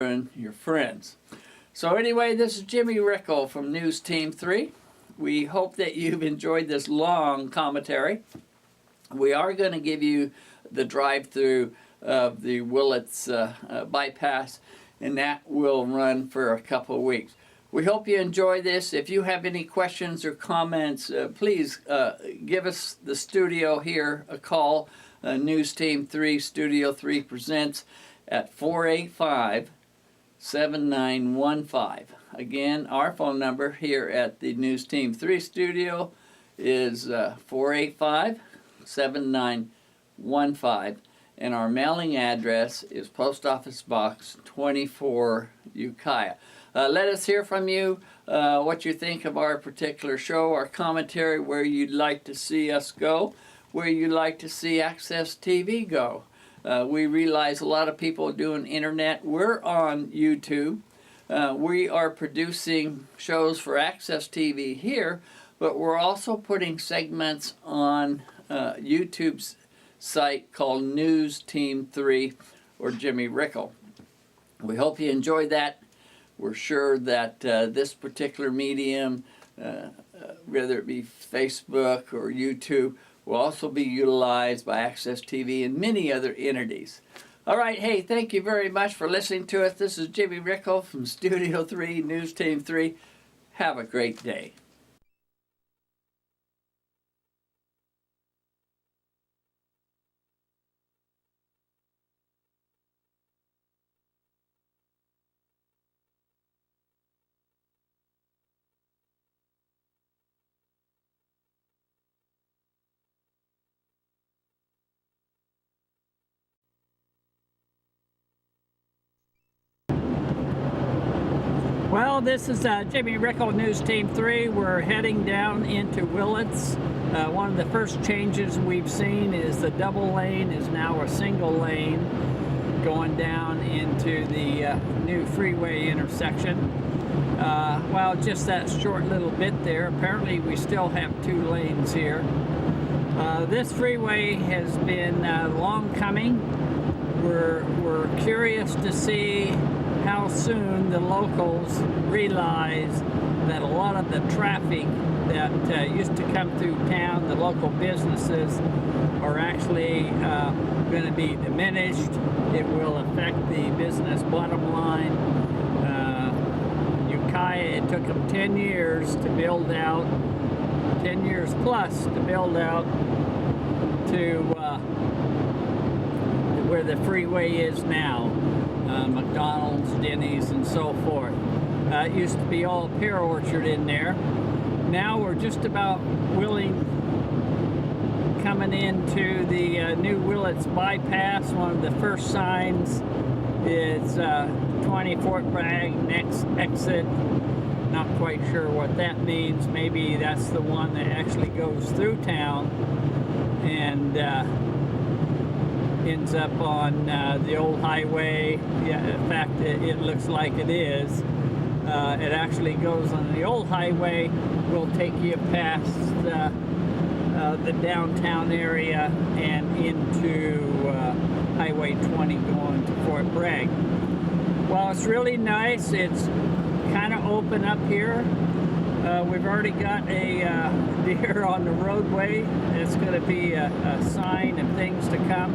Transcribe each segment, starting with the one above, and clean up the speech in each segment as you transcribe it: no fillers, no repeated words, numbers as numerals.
and your friends. So anyway, this is Jimmy Rickel from News Team 3. We hope that you've enjoyed this long commentary. We are going to give you the drive-through of the Willits bypass, and that will run for a couple of weeks. We hope you enjoy this. If you have any questions or comments, please give us the studio here a call. News Team 3, Studio 3 presents at 485-7915. Again, our phone number here at the News Team 3 studio is 485-7915, and our mailing address is Post Office Box 24, Ukiah. Let us hear from you what you think of our particular show, our commentary, where you'd like to see us go, where you'd like to see Access TV go. We realize a lot of people doing internet. We're on YouTube. We are producing shows for Access TV here, but we're also putting segments on YouTube's site called News Team 3 or Jimmy Rickel. We hope you enjoyed that. We're sure that this particular medium, whether it be Facebook or YouTube, will also be utilized by Access TV and many other entities. All right, hey, thank you very much for listening to us. This is Jimmy Rickel from Studio 3, News Team 3. Have a great day. Well, this is Jimmy Rickel, News Team 3. We're heading down into Willits. One of the first changes we've seen is the double lane is now a single lane going down into the new freeway intersection. Well, just that short little bit there. Apparently we still have two lanes here. This freeway has been long coming. We're curious to see how soon the locals realize that a lot of the traffic that used to come through town, the local businesses, are actually going to be diminished. It will affect the business bottom line. Ukiah, it took them 10 years to build out, 10 years plus to build out to where the freeway is now. McDonald's, Denny's, and so forth. It used to be all pear orchard in there. Now we're just about coming into the new Willits bypass. One of the first signs is 20 Fort Bragg next exit. Not quite sure what that means. Maybe that's the one that actually goes through town and ends up on the old highway. Yeah, in fact, it looks like it is. It actually goes on the old highway. Will take you past the downtown area and into Highway 20 going to Fort Bragg. Well, it's really nice. It's kind of open up here. We've already got a deer on the roadway. It's going to be a sign of things to come.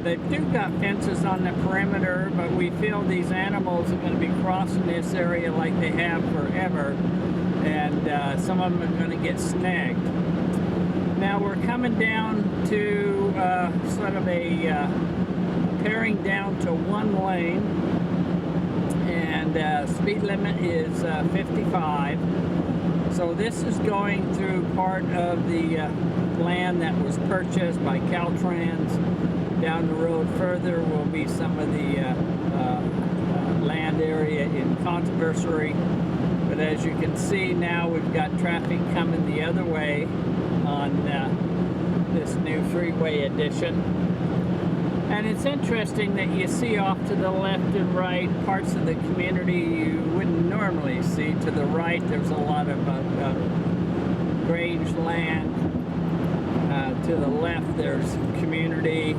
They do got fences on the perimeter, but we feel these animals are going to be crossing this area like they have forever, and some of them are going to get snagged. Now we're coming down to sort of a paring down to one lane, and speed limit is 55. So this is going through part of the land that was purchased by Caltrans. Down the road further will be some of the land area in controversy. But as you can see now, we've got traffic coming the other way on this new freeway addition. And it's interesting that you see off to the left and right parts of the community you wouldn't normally see. To the right, there's a lot of grange land. To the left, there's community.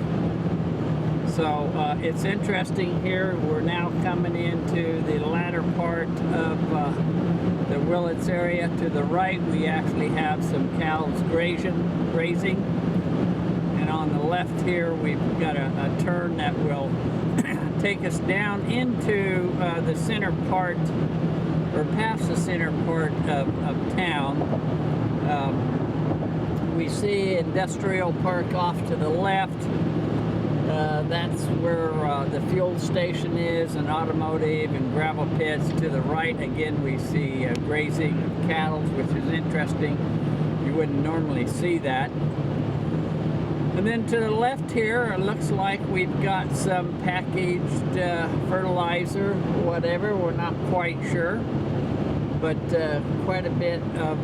So it's interesting here. We're now coming into the latter part of the Willits area. To the right, we actually have some cows grazing. And on the left here, we've got a turn that will take us down into the center part, or past the center part of town. We see industrial park off to the left. That's where the fuel station is, and automotive and gravel pits. To the right, again, we see grazing of cattle, which is interesting. You wouldn't normally see that. And then to the left here, it looks like we've got some packaged fertilizer, whatever, we're not quite sure. But quite a bit of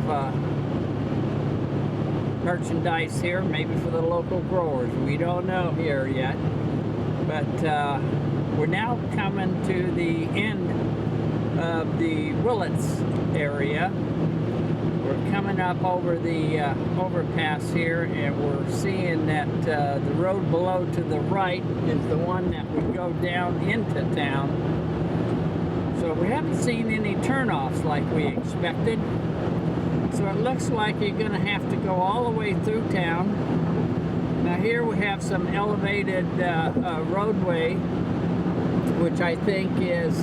merchandise here, maybe for the local growers. We don't know here yet. But we're now coming to the end of the Willits area. We're coming up over the overpass here, and we're seeing that the road below to the right is the one that would go down into town. So we haven't seen any turnoffs like we expected. So it looks like you're going to have to go all the way through town. Now here we have some elevated roadway, which I think is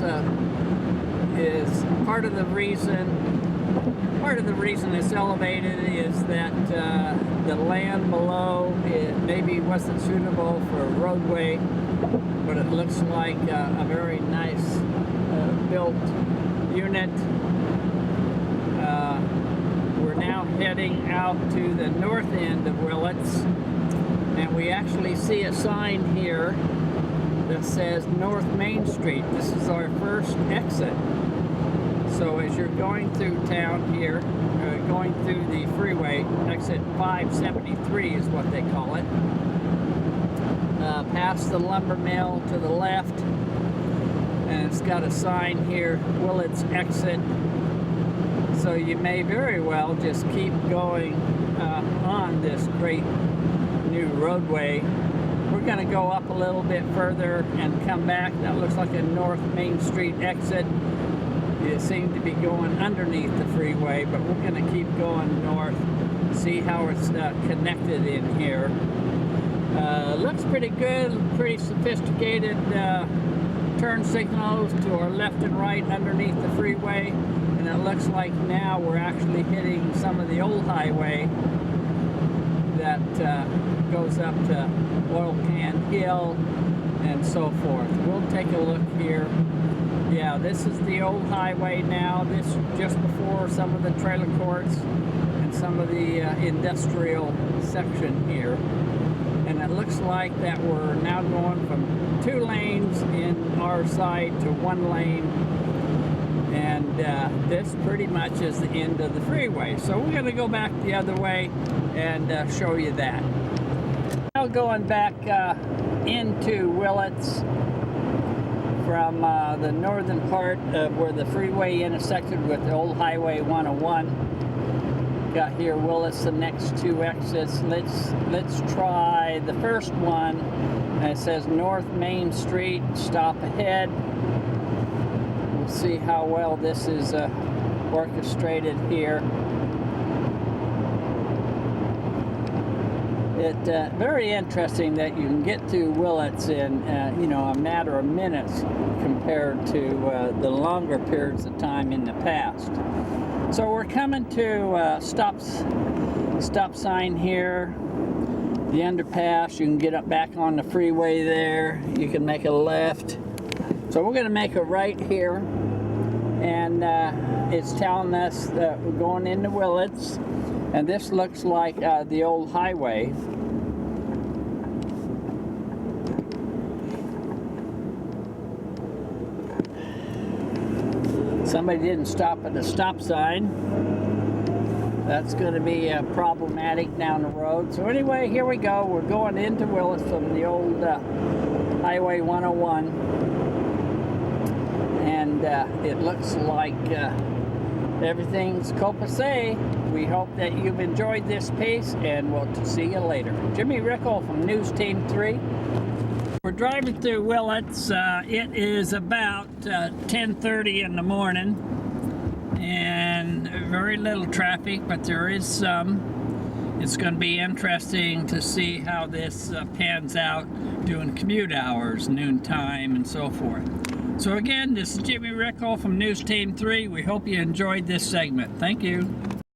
part of the reason. Part of the reason it's elevated is that the land below maybe wasn't suitable for a roadway, but it looks like a very nice built unit. We're now heading out to the north end of Willits, and we actually see a sign here that says North Main Street. This is our first exit. So as you're going through town here, going through the freeway, exit 573 is what they call it, past the lumber mill to the left, and it's got a sign here, Willits exit. So you may very well just keep going on this great new roadway. We're going to go up a little bit further and come back. That looks like a North Main Street exit. You seem to be going underneath the freeway, but we're going to keep going north, see how it's connected in here. Looks pretty good, pretty sophisticated turn signals to our left and right underneath the freeway, and it looks like now we're actually hitting some of the old highway that goes up to Oil Can Hill and so forth. We'll take a look here. Yeah, this is the old highway now. This just before some of the trailer courts and some of the industrial section here. And it looks like that we're now going from 2 lanes in our side to 1 lane. And this pretty much is the end of the freeway. So we're going to go back the other way and show you that. Now going back into Willits from the northern part of where the freeway intersected with the old Highway 101. Got here Willits, the next 2 exits. Let's try the first one. It says North Main Street, stop ahead. We'll see how well this is orchestrated here. It's very interesting that you can get to Willits in a matter of minutes compared to the longer periods of time in the past. So we're coming to stop sign here, the underpass. You can get up back on the freeway there. You can make a left. So we're going to make a right here, and it's telling us that we're going into Willits, and this looks like the old highway. Somebody didn't stop at the stop sign. That's going to be problematic down the road. So anyway, here we go. We're going into Willits from the old Highway 101. And it looks like everything's copacetic. We hope that you've enjoyed this piece, and we'll see you later. Jimmy Rickel from News Team 3. We're driving through Willits. It is about 10:30 in the morning, and very little traffic, but there is some. It's going to be interesting to see how this pans out doing commute hours, noontime, and so forth. So again, this is Jimmy Rickel from News Team 3. We hope you enjoyed this segment. Thank you.